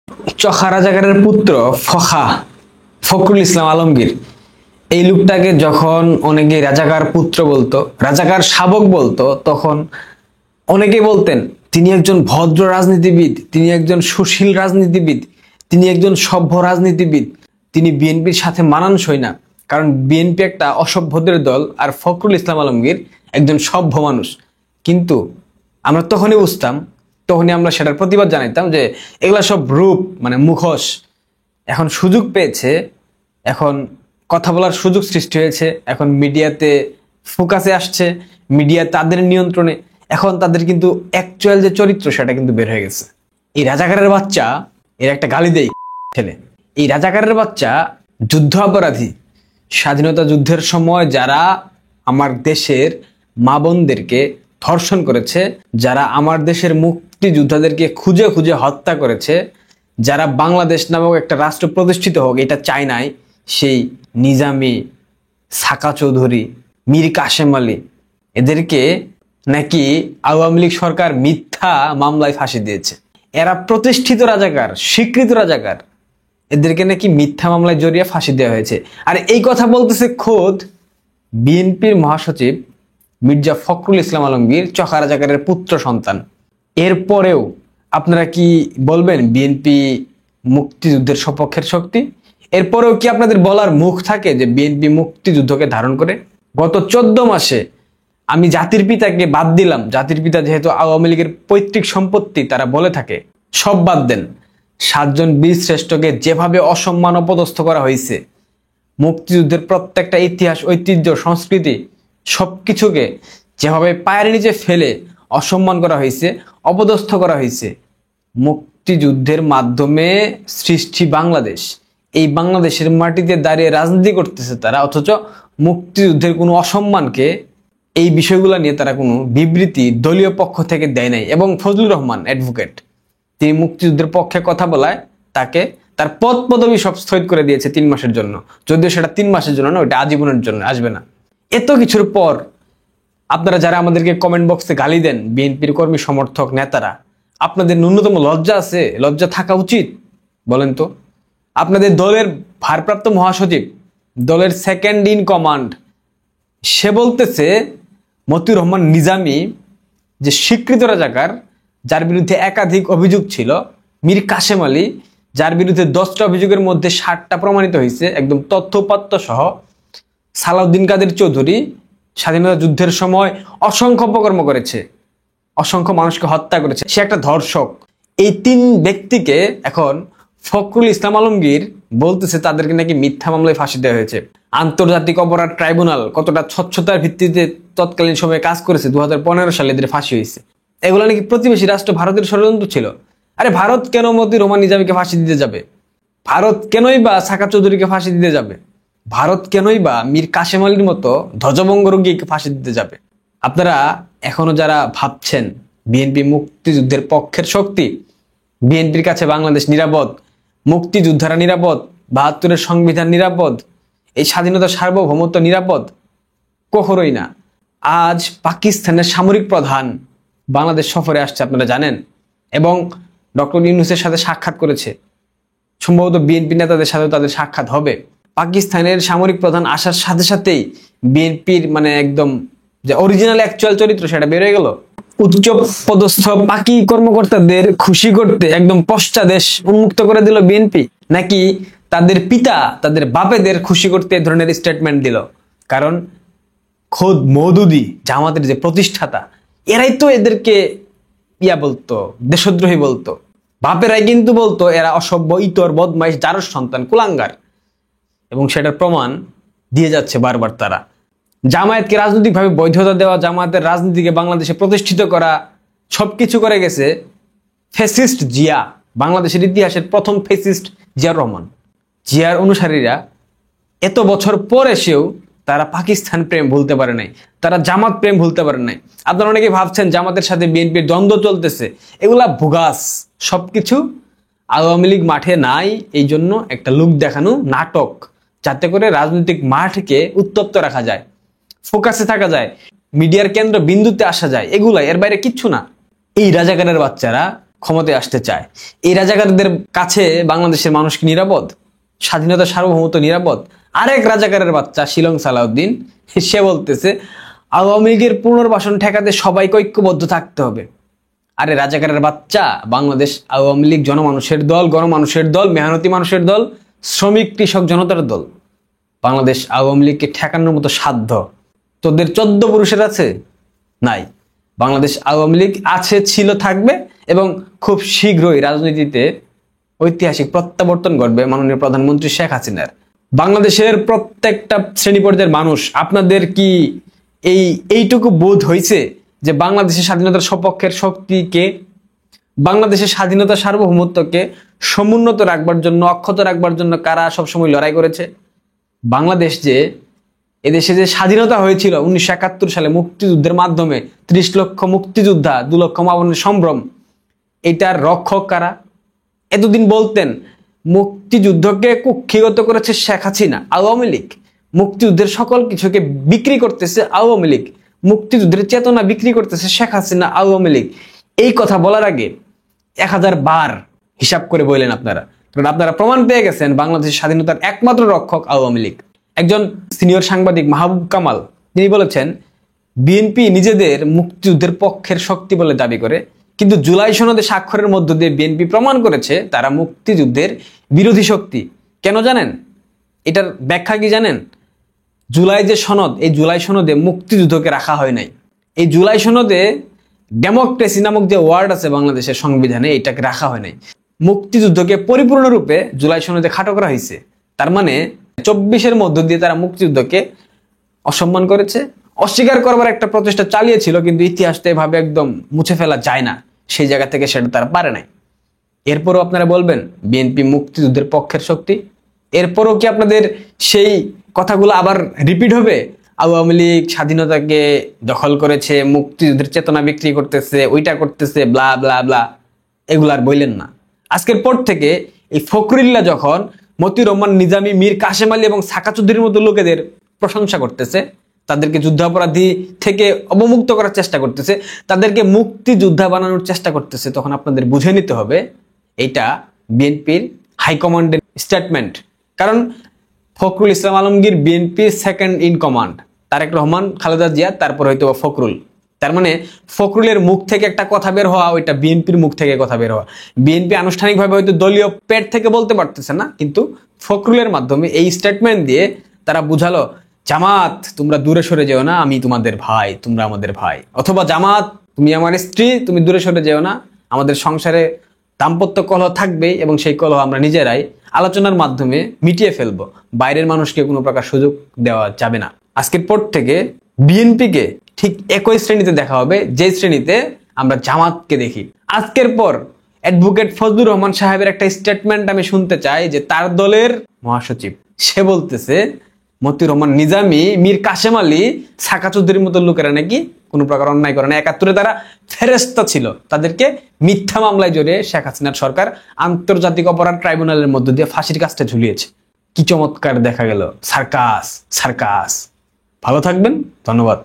চখা রাজাকারের পুত্র ফখরুল ইসলাম আলমগীর, এই লোকটাকে যখন অনেকে রাজাকার পুত্র বলতো, রাজাকার শাবক বলতো, তখন অনেকেই বলতেন তিনি একজন ভদ্র রাজনীতিবিদ, তিনি একজন সুশীল রাজনীতিবিদ, তিনি একজন সভ্য রাজনীতিবিদ, তিনি বিএনপির সাথে মানানসই না, কারণ বিএনপি একটা অসভ্যদের দল আর ফখরুল ইসলাম আলমগীর একজন সভ্য মানুষ। কিন্তু আমরা তখনই বুঝতাম, তখনই আমরা সেটার প্রতিবাদ জানাইতাম যে এগুলা সব রূপ, মানে মুখোশ। এখন সুযোগ পেয়েছে, এখন কথা বলার সুযোগ সৃষ্টি হয়েছে, এখন মিডিয়াতে ফোকাসে আসছে, মিডিয়া তাদের নিয়ন্ত্রণে, এখন তাদের কিন্তু অ্যাকচুয়াল যে চরিত্র সেটা কিন্তু বের হয়ে গেছে। এই রাজাকারের বাচ্চা, এর একটা গালি দেই ছেলে, এই রাজাকারের বাচ্চা যুদ্ধ অপরাধী। স্বাধীনতা যুদ্ধের সময় যারা আমার দেশের মা বোনদেরকে ধর্ষণ করেছে, যারা আমার দেশের মুক্তিযোদ্ধাদেরকে খুঁজে খুঁজে হত্যা করেছে, যারা বাংলাদেশ নামক একটা রাষ্ট্র প্রতিষ্ঠিত হোক এটা চায় নাই, সেই নিজামী, সাকা চৌধুরী, মীর কাশেম আলী, এদেরকে নাকি আওয়ামী লীগ সরকার মিথ্যা মামলায় ফাঁসি দিয়েছে। এরা প্রতিষ্ঠিত রাজাকার, স্বীকৃত রাজাকার, এদেরকে নাকি মিথ্যা মামলায় জড়িয়ে ফাঁসি দেওয়া হয়েছে। আর এই কথা বলতেছে খোদ বিএনপির মহাসচিব মির্জা ফখরুল ইসলাম আলমগীর, চখা রাজাকারের পুত্র সন্তান। এরপরেও আপনারা কি বলবেন বিএনপি মুক্তিযুদ্ধের সপক্ষের শক্তি? এরপরেও কি আপনাদের বলার মুখ থাকে যে বিএনপি মুক্তিযুদ্ধকে ধারণ করে? গত 14 মাসে আমি জাতির পিতাকে বাদ দিলাম, জাতির পিতা যেহেতু আওয়ামী লীগের পৈতৃক সম্পত্তি তারা বলে থাকে, সব বাদ দেন। 7 জন বীর শ্রেষ্ঠকে যেভাবে অসম্মান অপদস্থ করা হয়েছে, মুক্তিযুদ্ধের প্রত্যেকটা ইতিহাস, ঐতিহ্য, সংস্কৃতি সবকিছুকে যেভাবে পায়ের নিচে ফেলে অসম্মান করা হয়েছে, অপদস্থ করা হয়েছে, মুক্তিযুদ্ধের মাধ্যমে সৃষ্টি বাংলাদেশ, এই বাংলাদেশের মাটিতে দাঁড়িয়ে রাজনীতি করতেছে তারা, অথচ মুক্তিযুদ্ধের কোনো অসম্মানকে, এই বিষয়গুলো নিয়ে তারা কোনো বিবৃতি দলীয় পক্ষ থেকে দেয় নাই। এবং ফজলুর রহমান অ্যাডভোকেট, তিনি মুক্তিযুদ্ধের পক্ষে কথা বলায় তাকে তার পদ পদবি সব স্থগিত করে দিয়েছে 3 মাসের জন্য, যদিও সেটা 3 মাসের জন্য না, ওইটা আজীবনের জন্য, আসবে না। এত কিছুর পর আপনারা যারা আমাদেরকে কমেন্ট বক্সে গালি দেন, বিএনপির কর্মী সমর্থক নেতারা, আপনাদের ন্যূনতম লজ্জা আছে? লজ্জা থাকা উচিত বলেন তো? আপনাদের দলের ভারপ্রাপ্ত মহাসচিব, দলের সেকেন্ড ইন কমান্ড, সে বলতেছে মতিউর রহমান নিজামী যে স্বীকৃত রাজাকার, যার বিরুদ্ধে একাধিক অভিযোগ ছিল, মীর কাশেম আলী, যার বিরুদ্ধে 10টা অভিযোগের মধ্যে 7টা প্রমাণিত হয়েছে একদম তথ্যপাত্য সহ, সালাউদ্দিন কাদের চৌধুরী স্বাধীনতা যুদ্ধের সময় অসংখ্য অপকর্ম করেছে, অসংখ্য মানুষকে হত্যা করেছে, সে একটা ধর্ষক। এই 3 ব্যক্তিকে এখন ফখরুল ইসলাম আলমগীর বলতেছে তাদেরকে নাকি মিথ্যা মামলায় ফাঁসি দেওয়া হয়েছে। আন্তর্জাতিক অপরাধ ট্রাইব্যুনাল কতটা স্বচ্ছতার ভিত্তিতে তৎকালীন সময়ে কাজ করেছে, 2015 সালে এদের ফাঁসি হয়েছে। এগুলো নাকি প্রতিবেশী রাষ্ট্র ভারতের ষড়যন্ত্র ছিল। আরে ভারত কেন মতিউর রহমান নিজামীকে ফাঁসি দিতে যাবে? ভারত কেনই বা সাকা চৌধুরীকে ফাঁসি দিতে যাবে? ভারত কেনই বা মীর কাশেম আলীর মতো ধ্বজভঙ্গ রোগীকে ফাঁসি দিতে যাবে? আপনারা এখনো যারা ভাবছেন বিএনপি মুক্তিযুদ্ধের পক্ষের শক্তি, বিএনপির কাছে বাংলাদেশ নিরাপদ, মুক্তিযোদ্ধারা নিরাপদ, 72-এর সংবিধান নিরাপদ, এই স্বাধীনতা সার্বভৌমত্ব নিরাপদ, কখনোই না। আজ পাকিস্তানের সামরিক প্রধান বাংলাদেশ সফরে আসছে, আপনারা জানেন, এবং ডক্টর ইউনূসের সাথে সাক্ষাৎ করেছে। সম্ভবত বিএনপি নেতাদের সাথে তাদের সাক্ষাৎ হবে। পাকিস্তানের সামরিক প্রধান আসার সাথে সাথেই বিএনপির মানে একদম যে অরিজিনাল অ্যাকচুয়াল চরিত্র সেটা বের হয়ে গেল। উচ্চ পদস্থ পাকি কর্মকর্তাদের খুশি করতে একদম পশ্চাদেশ উন্মুক্ত করে দিল বিএনপি, নাকি তাদের পিতা, তাদের বাপেদের খুশি করতে এ ধরনের স্টেটমেন্ট দিল? কারণ খোদ মওদুদি, জামাতের যে প্রতিষ্ঠাতা, এরাই তো এদেরকে বলতো, দেশদ্রোহী বলতো। বাপেরাই কিন্তু বলতো এরা অসভ্য, ইতর, বদমাইশ, জারজ সন্তান, কুলাঙ্গার। এবং সেটার প্রমাণ দিয়ে যাচ্ছে বারবার তারা। জামায়াতকে রাজনৈতিকভাবে বৈধতা দেওয়া, জামায়াতের রাজনীতিকে বাংলাদেশে প্রতিষ্ঠিত করা, সবকিছু করে গেছে ফ্যাসিস্ট জিয়া, বাংলাদেশের ইতিহাসের প্রথম ফ্যাসিস্ট জিয়াউর রহমান। জিয়ার অনুসারীরা এত বছর পর এসেও তারা পাকিস্তান প্রেম ভুলতে পারে নাই, তারা জামাত প্রেম ভুলতে পারে নাই। আপনারা অনেকে ভাবছেন জামাতের সাথে বিএনপির দ্বন্দ্ব চলতেছে, এগুলা ভুগাস। সবকিছু আওয়ামী লীগ মাঠে নাই, এই জন্য একটা লুক দেখানো নাটক, যাতে করে রাজনৈতিক মাঠকে উত্তপ্ত রাখা যায়, ফোকাসে থাকা যায়, মিডিয়ার কেন্দ্র বিন্দুতে আসা যায়, এগুলাই, এর বাইরে কিচ্ছু না। এই রাজাকারের বাচ্চারা ক্ষমতায় আসতে চায়। এই রাজাকারদের কাছে বাংলাদেশের মানুষ কি নিরাপদ? স্বাধীনতা সার্বভৌমত্ব নিরাপদ? আরেক রাজাকারের বাচ্চা শিলং সালাউদ্দিন, সে বলতেছে আওয়ামী লীগের পুনর্বাসন ঠেকাতে সবাইকে ঐক্যবদ্ধ থাকতে হবে। আরে রাজাকারের বাচ্চা, বাংলাদেশ আওয়ামী লীগ জনমানুষের দল, গণমানুষের দল, মেহনতি মানুষের দল, শ্রমিক কৃষক জনতার দল। বাংলাদেশ আওয়ামী লীগকে ঠেকানোর মতো সাধ্য তোদের 14 পুরুষের আছে? নাই। বাংলাদেশ আওয়ামী লীগ আছে, ছিল, থাকবে এবং খুব শীঘ্রই রাজনীতিতে ঐতিহাসিক প্রত্যাবর্তন ঘটবে মাননীয় প্রধানমন্ত্রী শেখ হাসিনার। বাংলাদেশের প্রত্যেকটা শ্রেণী পর্যায়ের মানুষ, আপনাদের কি এইটুকু বোধ হয়েছে যে বাংলাদেশের স্বাধীনতার সপক্ষের শক্তিকে, বাংলাদেশের স্বাধীনতা সার্বভৌমত্বকে সমুন্নত রাখবার জন্য, অক্ষত রাখবার জন্য কারা সবসময় লড়াই করেছে? বাংলাদেশ যে এদেশে যে স্বাধীনতা হয়েছিল 1971 সালে মুক্তিযুদ্ধের মাধ্যমে, 30 লক্ষ মুক্তিযোদ্ধা, 2 লক্ষ মা-বোনের সম্ভ্রম, এটার রক্ষক কারা? এতদিন বলতেন মুক্তিযুদ্ধকে কুক্ষিগত করেছে শেখ হাসিনা, আওয়ামী লীগ। মুক্তিযুদ্ধের সকল কিছুকে বিক্রি করতেছে আওয়ামী লীগ। মুক্তিযুদ্ধের চেতনা বিক্রি করতেছে শেখ হাসিনা, আওয়ামী লীগ। এই কথা বলার আগে 1000 বার হিসাব করে বললেন আপনারা, কারণ আপনারা প্রমাণ পেয়ে গেছেন বাংলাদেশের স্বাধীনতার একমাত্র রক্ষক আওয়ামী লীগ। একজন সিনিয়র সাংবাদিক মাহবুব কামাল, তিনি বলেছেন বিএনপি নিজেদের মুক্তিযুদ্ধের পক্ষের শক্তি বলে দাবি করে, কিন্তু জুলাই সনদে স্বাক্ষরের মধ্য দিয়ে বিএনপি প্রমাণ করেছে তারা মুক্তিযুদ্ধের বিরোধী শক্তি। কেন জানেন? এটার ব্যাখ্যা কি জানেন? জুলাই যে সনদ, এই জুলাই সনদে মুক্তিযুদ্ধকে রাখা হয় নাই। এই জুলাই সনদে ডেমোক্রেসি নামক যে ওয়ার্ড আছে বাংলাদেশের সংবিধানে, এটাকে রাখা হয় নাই। মুক্তিযুদ্ধকে পরিপূর্ণরূপে জুলাই সনদে খাটো করা হয়েছে। তার মানে 24-এর মধ্য দিয়ে তারা মুক্তিযুদ্ধকে অসম্মান করেছে, অস্বীকার করবার একটা প্রচেষ্টা চালিয়েছিল, কিন্তু ইতিহাসটা এভাবে একদম মুছে ফেলা যায় না। সেই জায়গা থেকে সেটা তারা পারে নাই। এরপরও আপনারা বলবেন বিএনপি মুক্তিযুদ্ধের পক্ষের শক্তি? এরপরও কি আপনাদের সেই কথাগুলো আবার রিপিট হবে? আওয়ামী লীগ স্বাধীনতাকে দখল করেছে, মুক্তিযুদ্ধের চেতনা বিক্রি করতেছে, ওইটা করতেছে, ব্লা ব্লা ব্লা, এগুলো আর বললেন না। আজকের পর থেকে এই ফখরুল্লাহ যখন মতিউর রহমান নিজামী, মীর কাসেম আলী এবং সাকা চৌধুরীর মতো লোকেদের প্রশংসা করতেছে, তাদেরকে যুদ্ধাপরাধী থেকে অবমুক্ত করার চেষ্টা করতেছে, তাদেরকে মুক্তিযোদ্ধা বানানোর চেষ্টা করতেছে, তখন আপনাদের বুঝে নিতে হবে এটা বিএনপির হাইকমান্ডের স্টেটমেন্ট। কারণ ফখরুল ইসলাম আলমগীর বিএনপির second in command, Tarique Rahman, Khaleda Zia, তারপর হয়তো ফখরুল। তার মানে ফখরুলের মুখ থেকে একটা কথা বের হওয়া, ওইটা বিএনপির মুখ থেকে কথা বের হওয়া। বিএনপি আনুষ্ঠানিকভাবে হয়তো দলীয় পেট থেকে বলতে পারতেছে না, কিন্তু ফখরুলের মাধ্যমে এই স্টেটমেন্ট দিয়ে তারা বুঝালো জামাত তোমরা দূরে সরে যেও না, আমি তোমাদের ভাই, তোমরা আমাদের ভাই। অথবা জামাত তুমি আমার স্ত্রী, তুমি দূরে সরে যেও না, আমাদের সংসারে দাম্পত্য কলহ থাকবেই এবং সেই কলহ আমরা নিজেরাই আলোচনার মাধ্যমে মিটিয়ে ফেলবো। বাইরের মানুষকে কোনো প্রকার সুযোগ দেওয়া যাবে না। আজকের পর থেকে বিএনপিকে ঠিক একই শ্রেণীতে দেখা হবে যে শ্রেণীতে আমরা জামাতকে দেখি। আজকের পর অ্যাডভোকেট ফজলুর রহমান সাহেবের একটা স্টেটমেন্ট আমি শুনতে চাই, যে তার দলের মহাসচিব সে বলতেছে মতিউর রহমান নিজামী, মীর কাসেম আলী, সাকা চৌধুরীর মতো লোকেরা নাকি কোনো প্রকার অন্যায় করে না। 71-এ তারা ফেরেস্তা ছিল, তাদেরকে মিথ্যা মামলায় জড়িয়ে শেখ হাসিনার সরকার আন্তর্জাতিক অপরাধ ট্রাইব্যুনালের মধ্য দিয়ে ফাঁসির কাজটা ঝুলিয়েছে। কি চমৎকার দেখা গেল! Circus circus. ভালো থাকবেন, ধন্যবাদ।